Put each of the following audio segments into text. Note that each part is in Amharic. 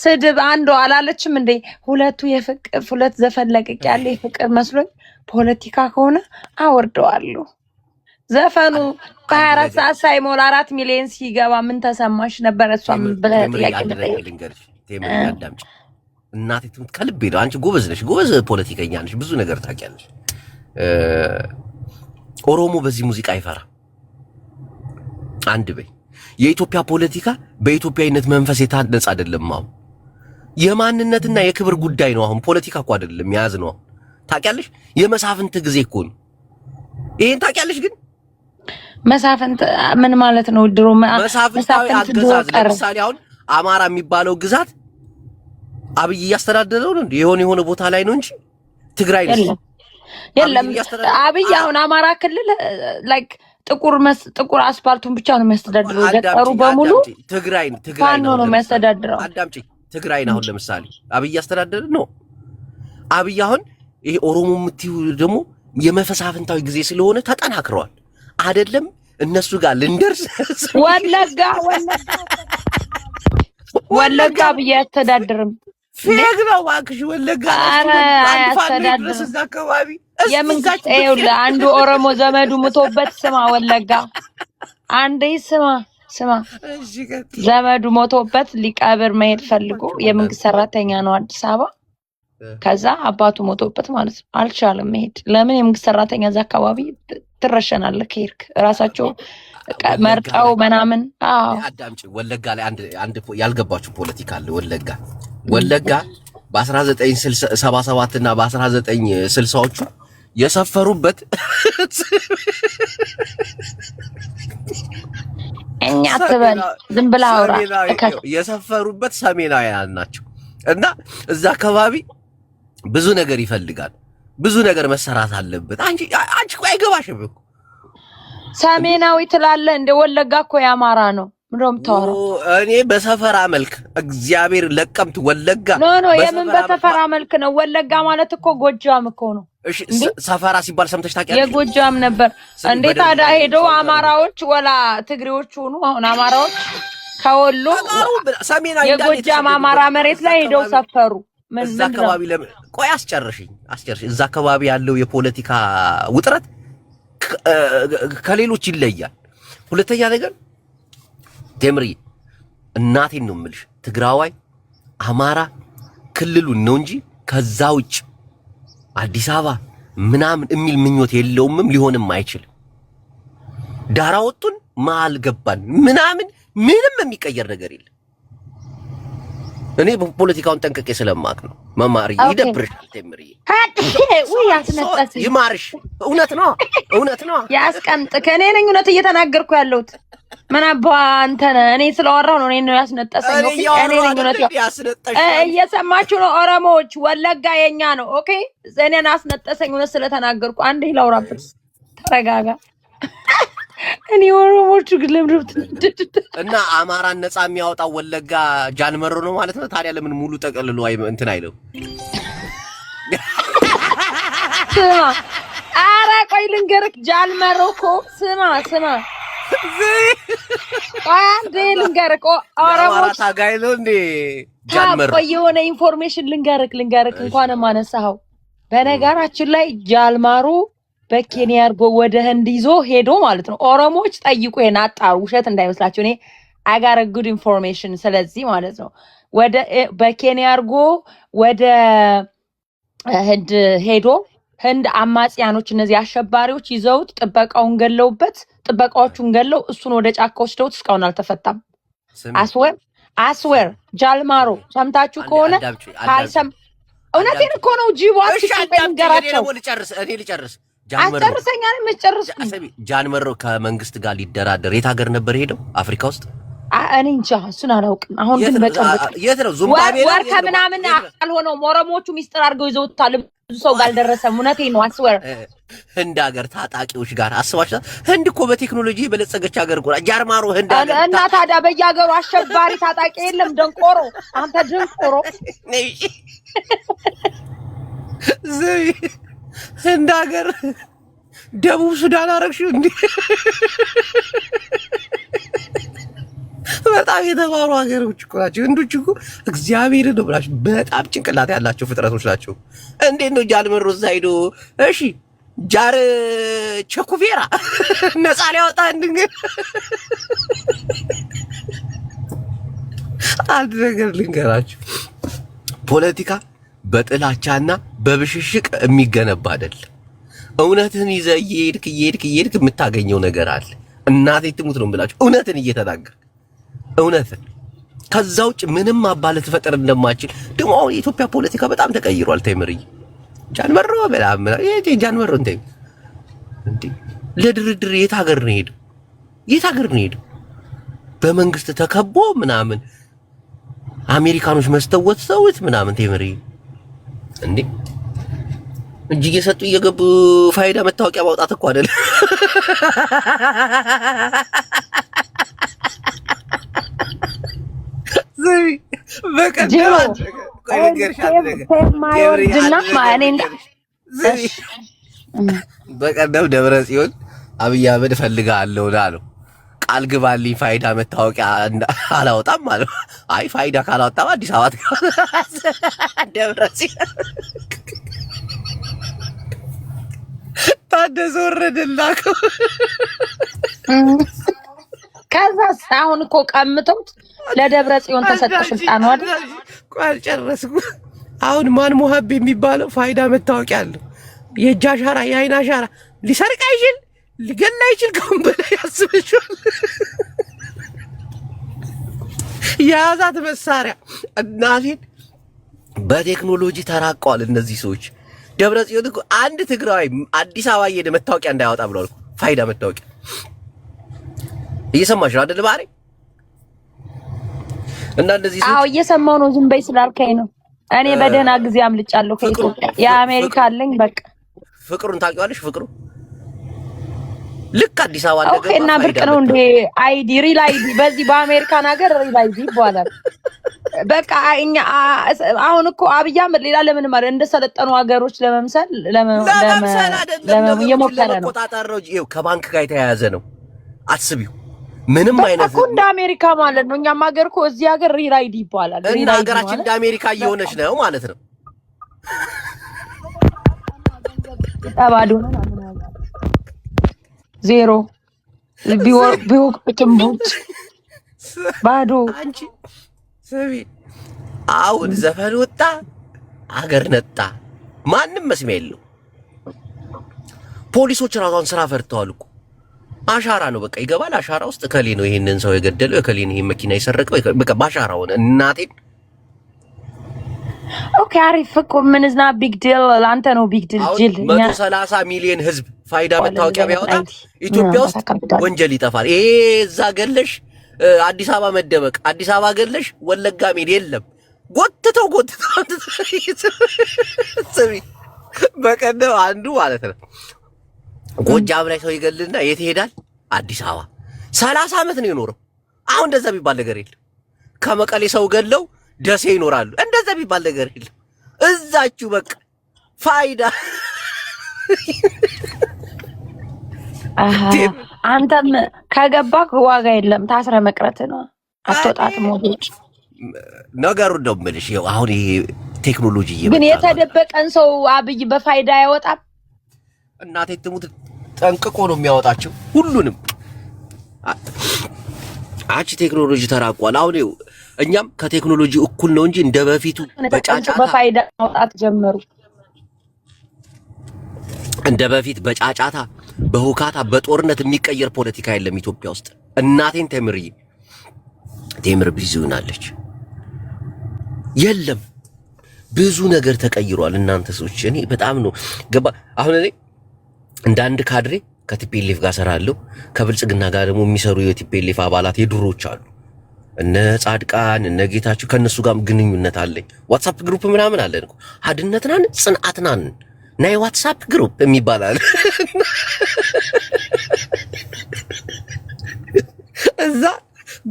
ስድብ አንዱ አላለችም እንዴ? ሁለቱ የፍቅር ሁለት ዘፈን ለቅቅ ያለ የፍቅር መስሎኝ ፖለቲካ ከሆነ አወርደዋለሁ። ዘፈኑ በ24 ሰዓት ሳይሞላ 4 ሚሊዮን ሲገባ ምን ተሰማሽ ነበር? እሷም ብለህ ጥያቄ ልንገርሽ ቴምሪ አዳምጪ። እናቴ ትምት ከልቤ ነው። አንቺ ጎበዝ ነሽ፣ ጎበዝ ፖለቲከኛ ነሽ፣ ብዙ ነገር ታውቂያለሽ። ኦሮሞ በዚህ ሙዚቃ አይፈራ። አንድ በይ የኢትዮጵያ ፖለቲካ በኢትዮጵያዊነት መንፈስ የታነጸ አይደለም። አሁን የማንነትና የክብር ጉዳይ ነው። አሁን ፖለቲካ እኮ አይደለም ያዝ ነው። ታውቂያለሽ፣ የመሳፍንት ጊዜ እኮ ነው። ይሄን ታውቂያለሽ? ግን መሳፍንት ምን ማለት ነው? ድሮ መሳፍንታዊ አገዛዝ ለምሳሌ አሁን አማራ የሚባለው ግዛት አብይ እያስተዳደረው ነው። የሆነ ቦታ ላይ ነው እንጂ ትግራይ ነው የለም። አብይ አሁን አማራ ክልል ላይክ ጥቁር አስፋልቱን ብቻ ነው የሚያስተዳድረው። ገጠሩ በሙሉ ትግራይ ነው የሚያስተዳድረው። አዳምጪ፣ ትግራይን አሁን ለምሳሌ አብይ እያስተዳደረ ነው። አብይ አሁን ይሄ ኦሮሞ የምትይው ደግሞ የመፈሳፍንታዊ ጊዜ ስለሆነ ተጠናክረዋል። አይደለም እነሱ ጋር ልንደርስ ወለጋ ብዬ አያስተዳድርም። ፌግ ነው እባክሽ። ወለጋ አያስተዳድርም። እዛ አካባቢ የምንግስት አንዱ ኦሮሞ ዘመዱ ሙቶበት ስማ፣ ወለጋ አንዴ ስማ ዘመዱ ሞቶበት ሊቀብር መሄድ ፈልጎ የመንግስት ሰራተኛ ነው አዲስ አበባ። ከዛ አባቱ ሞቶበት ማለት ነው አልቻለም መሄድ። ለምን? የመንግስት ሰራተኛ እዛ አካባቢ ትረሸናለህ ከሄድክ እራሳቸው መርጠው ምናምን። አዳምጪ፣ ወለጋ ላይ አንድ ያልገባችሁ ፖለቲካ አለ። ወለጋ በ1977 እና በ1960ዎቹ የሰፈሩበት እኛ ትበል ዝም ብላ አውራ የሰፈሩበት ሰሜናውያን ናቸው። እና እዛ አካባቢ ብዙ ነገር ይፈልጋል፣ ብዙ ነገር መሰራት አለበት። አንቺ እኮ አይገባሽም እኮ ሰሜናዊ ትላለህ እንደ ወለጋ እኮ የአማራ ነው። ምንድነው የምታወራው? እኔ በሰፈራ መልክ እግዚአብሔር ለቀምት ወለጋ ኖ የምን በሰፈራ መልክ ነው? ወለጋ ማለት እኮ ጎጃም እኮ ነው። እሺ ሰፈራ ሲባል ሰምተሽ ታውቂያለሽ? የጎጃም ነበር እንዴ ታዲያ? ሄደው አማራዎች ወላ ትግሬዎች ሆኑ። አሁን አማራዎች ከወሎ የጎጃም አማራ መሬት ላይ ሄደው ሰፈሩ። እዛ አካባቢ ቆይ አስጨርሽኝ። እዛ አካባቢ ያለው የፖለቲካ ውጥረት ከሌሎች ይለያል። ሁለተኛ ነገር ቴምሪ እናቴን ነው የምልሽ፣ ትግራዋይ አማራ ክልሉን ነው እንጂ ከዛ ውጭ አዲስ አበባ ምናምን የሚል ምኞት የለውምም፣ ሊሆንም አይችልም። ዳራ ወጡን ማል ገባን ምናምን ምንም የሚቀየር ነገር የለም። እኔ ፖለቲካውን ጠንቅቄ ስለማቅ ነው። መማር ይደብርሻል ቴምሪ። ወይ ያስነጠስ ይማርሽ። እውነት ነው ያስቀምጥ። ከኔ ነኝ እውነት እየተናገርኩ ያለሁት። ምን አባ አንተ ነህ? እኔ ስለወራው ነው እኔ ነው ያስነጠሰኝ። ኦኬ እኔ ነኝ እውነት እየሰማችሁ ነው ኦሮሞዎች። ወለጋ የኛ ነው። ኦኬ እኔን አስነጠሰኝ እውነት ስለተናገርኩ። አንዴ ላውራበት። ተረጋጋ። እኔ ኦሮሞቹ ግን እና አማራን ነፃ የሚያወጣው ወለጋ ጃልመሮ ነው ማለት ነው። ታዲያ ለምን ሙሉ ጠቅልሎ እንትን አይለው? ስማ፣ ኧረ ቆይ ልንገርህ። ጃልመሮ እኮ ስማ ቆይ አንዴ ልንገርህ። ኦሮሞች ታጋይ ነው እንዴ ጃልመሮ? ቆይ የሆነ ኢንፎርሜሽን ልንገርህ እንኳንም አነሳኸው። በነገራችን ላይ ጃልመሮ በኬንያ አርጎ ወደ ህንድ ይዞ ሄዶ ማለት ነው። ኦሮሞዎች ጠይቁ የናጣሩ ውሸት እንዳይመስላችሁ። እኔ አጋር ጉድ ኢንፎርሜሽን። ስለዚህ ማለት ነው ወደ በኬንያ አርጎ ወደ ህንድ ሄዶ ህንድ አማጽያኖች እነዚህ አሸባሪዎች ይዘውት ጥበቃዎቹን ገለው እሱን ወደ ጫካ ወስደውት እስካሁን አልተፈታም። አስዌር ጃልመሮ ሰምታችሁ ከሆነ ካልሰም እውነቴን እኮ ነው። ጂዋት ሲገራቸው እኔ ልጨርስ አጨርሰኛ ነው የምጨርስ። ጃልመሮ ከመንግስት ጋር ሊደራደር የት ሀገር ነበር ሄደው? አፍሪካ ውስጥ እኔ እንጃ እሱን አላውቅም። አሁን ግን በጨረሰ የት ነው? ዚምባብዌ ወር ከምናምን አልሆነውም። ኦሮሞቹ ሚስጥር አድርገው ይዘውታል። ብዙ ሰው ጋር አልደረሰም። እውነቴን ነው። አስወር ህንድ ሀገር ታጣቂዎች ጋር አስባችኋል? ህንድ እኮ በቴክኖሎጂ የበለጸገች ሀገር እኮ ጃልመሮ ህንድ ሀገር እና ታዲያ በየሀገሩ አሸባሪ ታጣቂ የለም? ደንቆሮ አንተ ደንቆሮ። ህንድ ሀገር ደቡብ ሱዳን አረግሽው እንዴ? በጣም የተማሩ ሀገሮች እኮ ናቸው። ህንዶች እኮ እግዚአብሔርን ነው ብላችሁ በጣም ጭንቅላት ያላቸው ፍጥረቶች ናቸው። እንዴት ነው ጃልመሮ እዛ ሄዶ እሺ ጃር ቸኩቬራ ነፃ ሊያወጣ አንድ ነገር ልንገራችሁ። ፖለቲካ በጥላቻና በብሽሽቅ የሚገነባ አይደለም። እውነትን ይዘህ እየሄድክ የምታገኘው ነገር አለ። እናቴ ትሙት ነው ብላችሁ እውነትን እየተናገርክ እውነትን ከዛ ውጭ ምንም አባለ ተፈጠር እንደማችል ደግሞ አሁን የኢትዮጵያ ፖለቲካ በጣም ተቀይሯል። ተምሪ ጃንመሮ በላም ጃንመሮ እንዴ ለድርድር የት ሀገር ነው ሄደው? የት ሀገር ነው ሄደው? በመንግስት ተከቦ ምናምን አሜሪካኖች መስተወት ሰውት ምናምን ተምሪ እንዴ እጅ እየሰጡ እየገቡ ፋይዳ መታወቂያ ማውጣት እኮ አይደል? ዘይ በቀደም ደብረ ጽዮን አብይ አህመድ እፈልግሃለሁ አለው። ቃል ግባልኝ ፋይዳ መታወቂያ አላወጣም አለው። አይ ፋይዳ ካላወጣም አዲስ አበባ ደብረ ጽዮን ታደሰ ወረደላከው። ከዛስ አሁን እኮ ቀምተውት ለደብረ ጽዮን ተሰጠ ስልጣን አይደል? ቋል ጨረስኩ። አሁን ማን ሞሀብ የሚባለው ፋይዳ መታወቂያ አለው። የእጅ አሻራ፣ የአይን አሻራ ሊሰርቅ አይችል፣ ሊገላ አይችል። ከሁን በላይ ያስበሻል። የያዛት መሳሪያ እናቴን በቴክኖሎጂ ተራቀዋል እነዚህ ሰዎች። ደብረ ጽዮን እኮ አንድ ትግራዋይ አዲስ አበባ እየሄደ መታወቂያ እንዳያወጣ ብሏል እኮ ፋይዳ መታወቂያ። እየሰማሽ ነው አይደል ባሪ? እና እንደዚህ ሰው አዎ እየሰማው ነው። ዝም በይ ስላልከኝ ነው። እኔ በደህና ጊዜ አምልጫለሁ ከኢትዮጵያ። የአሜሪካ አለኝ በቃ። ፍቅሩን ታውቂዋለሽ? ፍቅሩ ልክ አዲስ አበባ እንደገባ ኦኬ። እና ብርቅ ነው እንዴ አይዲ ሪል አይዲ በዚህ በአሜሪካን ሀገር ሪል አይዲ ይባላል። በቃ እኛ አሁን እኮ አብይ አህመድ ሌላ ለምን ማለት እንደሰለጠኑ ሀገሮች ለመምሰል እየሞከረ ነው። ቆጣጣር ነው። ይኸው ከባንክ ጋር የተያያዘ ነው። አስቢው ምንም አይነት እኮ እንደ አሜሪካ ማለት ነው። እኛም ሀገር እኮ እዚህ ሀገር ሪል አይዲ ይባላል። እና ሀገራችን እንደ አሜሪካ እየሆነች ነው ማለት ነው። ተባዶ ነው ዜሮ ቢወቅጭምቦች ባዶ። አንቺ ስሚ አሁን ዘፈን ወጣ አገር ነጣ፣ ማንም መስሚያ የለው። ፖሊሶች ራሷን ስራ ፈርተዋል እኮ። አሻራ ነው በቃ ይገባል። አሻራ ውስጥ እከሌ ነው ይሄንን ሰው የገደለው፣ እከሌ ነው ይሄን መኪና የሰረቀው፣ በቃ ባሻራ ሆነ። እናቴን ኦኬ አሪፍ እኮ ምን ዝና ቢግ ዲል አንተ ነው ቢግ ዲል ጅል። 130 ሚሊዮን ህዝብ ፋይዳ መታወቂያ ቢያወጣ ኢትዮጵያ ውስጥ ወንጀል ይጠፋል። ይሄ እዛ ገለሽ አዲስ አበባ መደበቅ፣ አዲስ አበባ ገለሽ ወለጋ ሜድ የለም። ጎትተው ስሚ በቀደም አንዱ ማለት ነው ጎጃም ላይ ሰው ይገልና የት ይሄዳል? አዲስ አበባ 30 ዓመት ነው የኖረው። አሁን እንደዛ ቢባል ነገር የለም። ከመቀሌ ሰው ገለው ደሴ ይኖራሉ። እንደዛ ቢባል ነገር የለም። እዛችሁ በቃ ፋይዳ አንተም ከገባክ ዋጋ የለም። ታስረ መቅረት ነው። አትወጣትም። ወዴት ነገሩ ነው የምልሽ። ይኸው አሁን ይሄ ቴክኖሎጂ ግን የተደበቀን ሰው አብይ በፋይዳ አይወጣም። እናቴ ትሙት ጠንቅቆ ነው የሚያወጣቸው ሁሉንም። አንቺ ቴክኖሎጂ ተራቋል። አሁን እኛም ከቴክኖሎጂ እኩል ነው እንጂ እንደ በፊቱ በጫጫታ በፋይዳ ማውጣት ጀመሩ። እንደ በፊት በጫጫታ በሁካታ በጦርነት የሚቀየር ፖለቲካ የለም ኢትዮጵያ ውስጥ። እናቴን ቴምር ቢዚ ሆናለች። የለም ብዙ ነገር ተቀይሯል። እናንተ ሰዎች እኔ በጣም ነው ገባ። አሁን እኔ እንደ አንድ ካድሬ ከቲፒኤልኤፍ ጋር ሰራለሁ። ከብልጽግና ጋር ደግሞ የሚሰሩ የቲፒኤልኤፍ አባላት የድሮች አሉ። እነ ጻድቃን እነ ጌታቸው ከነሱ ጋር ግንኙነት አለኝ። ዋትስአፕ ግሩፕ ምናምን አለን እኮ ሀድነትናን ጽንዓትናን ናይ ዋትስአፕ ግሩፕ የሚባል እዛ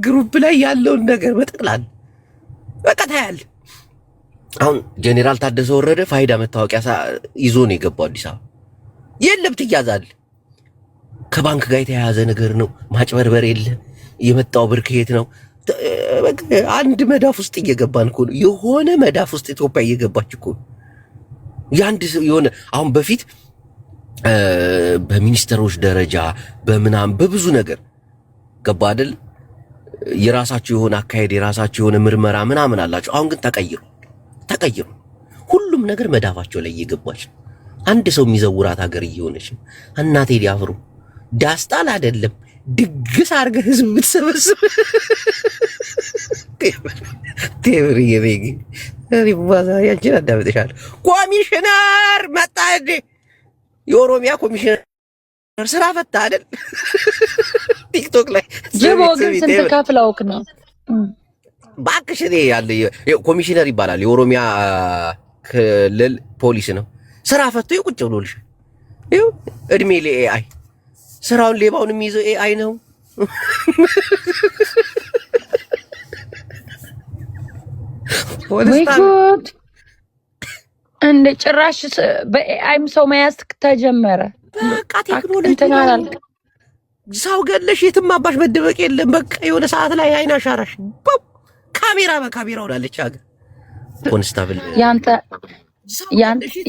ግሩፕ ላይ ያለውን ነገር በጠቅላላ በቃ ታያለህ። አሁን ጄኔራል ታደሰ ወረደ ፋይዳ መታወቂያ ይዞ ነው የገባው አዲስ አበባ። የለም ትያዛለህ። ከባንክ ጋር የተያያዘ ነገር ነው። ማጭበርበር የለ የመጣው ብር ከየት ነው? አንድ መዳፍ ውስጥ እየገባን እኮ ነው። የሆነ መዳፍ ውስጥ ኢትዮጵያ እየገባች እኮ ነው። ያንድ የሆነ አሁን በፊት በሚኒስትሮች ደረጃ በምናም በብዙ ነገር ገባ አይደል? የራሳቸው የሆነ አካሄድ የራሳቸው የሆነ ምርመራ ምናምን አላቸው። አሁን ግን ተቀይሩ ሁሉም ነገር መዳፋቸው ላይ እየገባች ነው። አንድ ሰው የሚዘውራት ሀገር እየሆነች ነው። እናቴ ዲያፍሩ ዳስጣል አይደለም ድግስ አድርገህ ህዝብ ብትሰበስብ ቴምሪ የቤጊ ሪባዛ ያንቺን አዳምጥሻለሁ። ኮሚሽነር መጣ እንዴ? የኦሮሚያ ኮሚሽነር ስራ ፈታ አይደል? ቲክቶክ ላይ ጅቦ ግን ስንት ከፍለውክ ነው? ባክሽ እኔ ያለ ኮሚሽነር ይባላል። የኦሮሚያ ክልል ፖሊስ ነው። ስራ ፈቶ ቁጭ ብሎልሽ ይኸው እድሜ ለኤአይ ስራውን ሌባውን የሚይዘው ኤአይ ነው። ወይ ጉድ! እንደ ጭራሽ በኤአይም ሰው መያዝ ተጀመረ። በቃ ቴክኖሎጂ ሰው ገለሽ የትም አባሽ መደበቅ የለም። በቃ የሆነ ሰዓት ላይ አይን አሻራሽ ካሜራ በካሜራ ሆናለች ሀገር። ኮንስታብል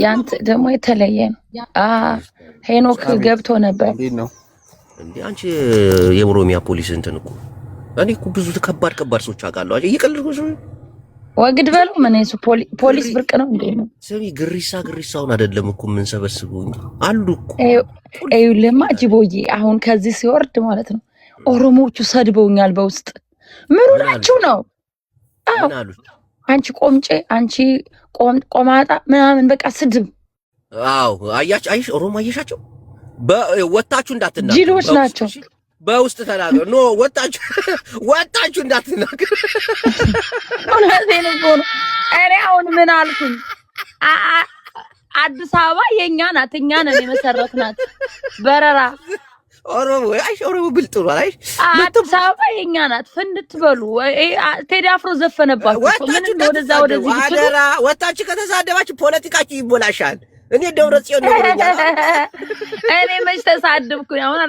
ያንተ ደግሞ የተለየ ነው። ሄኖክ ገብቶ ነበር እንዴ? አንቺ የኦሮሚያ ፖሊስ እንትን እኮ እኔ እኮ ብዙ ከባድ ሰዎች አውቃለሁ። እየቀለድኩሽ ወግድ በለው ምን እሱ ፖሊስ ብርቅ ነው እንዴ? ነው ሰሚ ግሪሳውን አይደለም እኮ ምን ሰበስበው አሉ እኮ ለማ ጅቦዬ አሁን ከዚህ ሲወርድ ማለት ነው ኦሮሞዎቹ ሰድበውኛል በውስጥ ምን ሆናችሁ ነው? አዎ አንቺ ቆምጬ አንቺ ቆማጣ ምናምን በቃ ስድብ። አዎ አይሽ ኦሮሞ አየሻቸው በወጣችሁ እንዳትናገሩ ጅሎች ናቸው። በውስጥ ተናገሩ። ኖ ወጣችሁ እንዳትናገሩ። እውነቴን እኮ ነው። እኔ አሁን ምን አልኩኝ? አዲስ አበባ የኛ ናት፣ እኛ ነን የመሰረትናት። በረራ ኦሮሞ ብልጥ ነው። አዲስ አበባ የኛ ናት። ፍንድት በሉ። ቴዲ አፍሮ ዘፈነባችሁ። ምን ወደዛ ወደዚህ አደራ። ወጣችሁ ከተሳደባችሁ ፖለቲካችሁ ይቦላሻል። እኔ ደብረ ጽዮን ነው ብለኛል። እኔ መች ተሳደብኩኝ? አሁን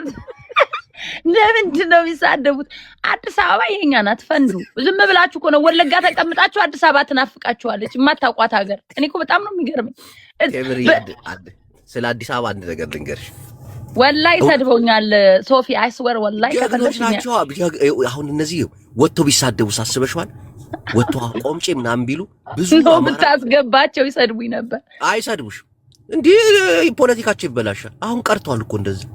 ለምንድን ነው የሚሳደቡት? አዲስ አበባ የኛ ናት። ፈንዱ ዝም ብላችሁ እኮ ነው። ወለጋ ተቀምጣችሁ አዲስ አበባ ትናፍቃችኋለች፣ የማታውቋት ሀገር። እኔ እኮ በጣም ነው የሚገርመኝ። ስለ አዲስ አበባ አንድ ነገር ልንገርሽ። ወላይ ሰድበውኛል ሶፊ አይስወር ወላይ ተፈለሽኛል። አሁን እነዚህ ወጥተው ቢሳደቡ ሳስበሽዋል? ወጥተው ቆምጬ ምናምን ቢሉ ብዙ ነው ብታስገባቸው ይሰድቡኝ ነበር። አይሰድቡሽ እንዴ? ፖለቲካቸው ይበላሻል። አሁን ቀርቷል እኮ እንደዚህ።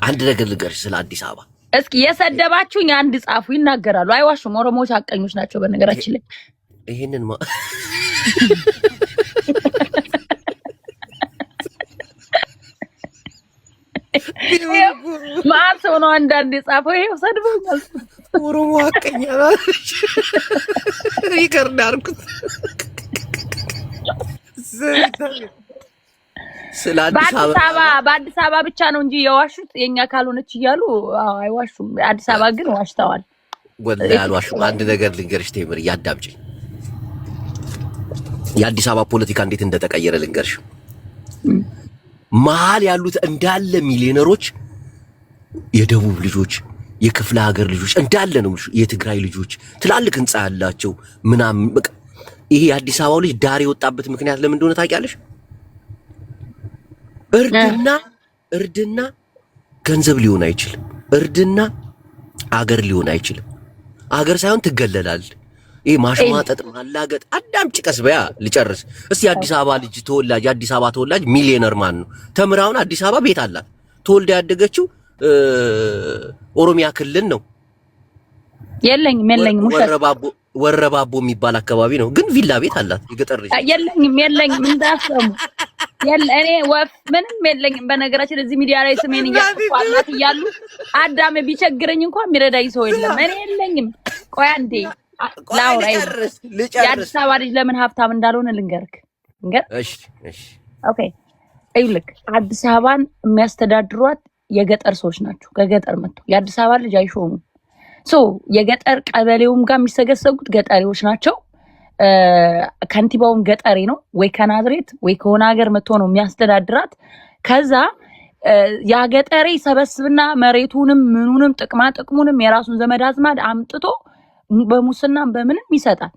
አንድ ነገር ልንገርሽ ስለ አዲስ አበባ። እስኪ የሰደባችሁኝ አንድ ጻፉ። ይናገራሉ፣ አይዋሹም። ኦሮሞዎች አቀኞች ናቸው በነገራችን ላይ። ይሄንን ማን ሰው ነው አንዳንድ የጻፈው? ይሄው ሰድቦኛል። ኦሮሞ አቀኛ ናች። ሪከርድ አድርጉት። ስለ በአዲስ አበባ ብቻ ነው እንጂ የዋሹት የኛ ካልሆነች እያሉ አይዋሹም። አዲስ አበባ ግን ዋሽተዋል። ወላሂ አልዋሹም። አንድ ነገር ልንገርሽ ቴምር፣ ያዳምጪኝ። የአዲስ አበባ ፖለቲካ እንዴት እንደተቀየረ ልንገርሽ። መሀል ያሉት እንዳለ ሚሊዮነሮች፣ የደቡብ ልጆች፣ የክፍለ ሀገር ልጆች እንዳለ ነው። የትግራይ ልጆች ትላልቅ ህንጻ ያላቸው ምናምን በቃ ይሄ የአዲስ አበባው ልጅ ዳር የወጣበት ምክንያት ለምን እንደሆነ ታውቂያለሽ? እርድና ገንዘብ ሊሆን አይችልም። እርድና አገር ሊሆን አይችልም። አገር ሳይሆን ትገለላል። ይሄ ማሽማጠጥ ማላገጥ። አዳምጪ፣ ቀስ በያ ልጨርስ እስቲ። የአዲስ አበባ ልጅ ተወላጅ፣ የአዲስ አበባ ተወላጅ ሚሊዮነር ማን ነው? ተምራውን አዲስ አበባ ቤት አላት። ተወልዳ ያደገችው ኦሮሚያ ክልል ነው። የለኝም ወረባቦ የሚባል አካባቢ ነው፣ ግን ቪላ ቤት አላት። የገጠር ልጅ የለኝም እንዳሰሙ እኔ ወፍ ምንም የለኝም። በነገራችን እዚህ ሚዲያ ላይ ስሜን እያስፋላት እያሉ አዳም ቢቸግረኝ እንኳን የሚረዳኝ ሰው የለም። እኔ የለኝም። ቆይ አንዴ ላውራ። የአዲስ አበባ ልጅ ለምን ሀብታም እንዳልሆነ ልንገርክ። እሺ ኦኬ። ይልክ አዲስ አበባን የሚያስተዳድሯት የገጠር ሰዎች ናቸው። ከገጠር መጥተው የአዲስ አበባ ልጅ አይሾሙም። የገጠር ቀበሌውም ጋር የሚሰገሰጉት ገጠሬዎች ናቸው። ከንቲባውም ገጠሬ ነው፣ ወይ ከናዝሬት ወይ ከሆነ ሀገር መጥቶ ነው የሚያስተዳድራት። ከዛ ያ ገጠሬ ሰበስብና መሬቱንም ምኑንም ጥቅማ ጥቅሙንም የራሱን ዘመድ አዝማድ አምጥቶ በሙስናም በምንም ይሰጣል።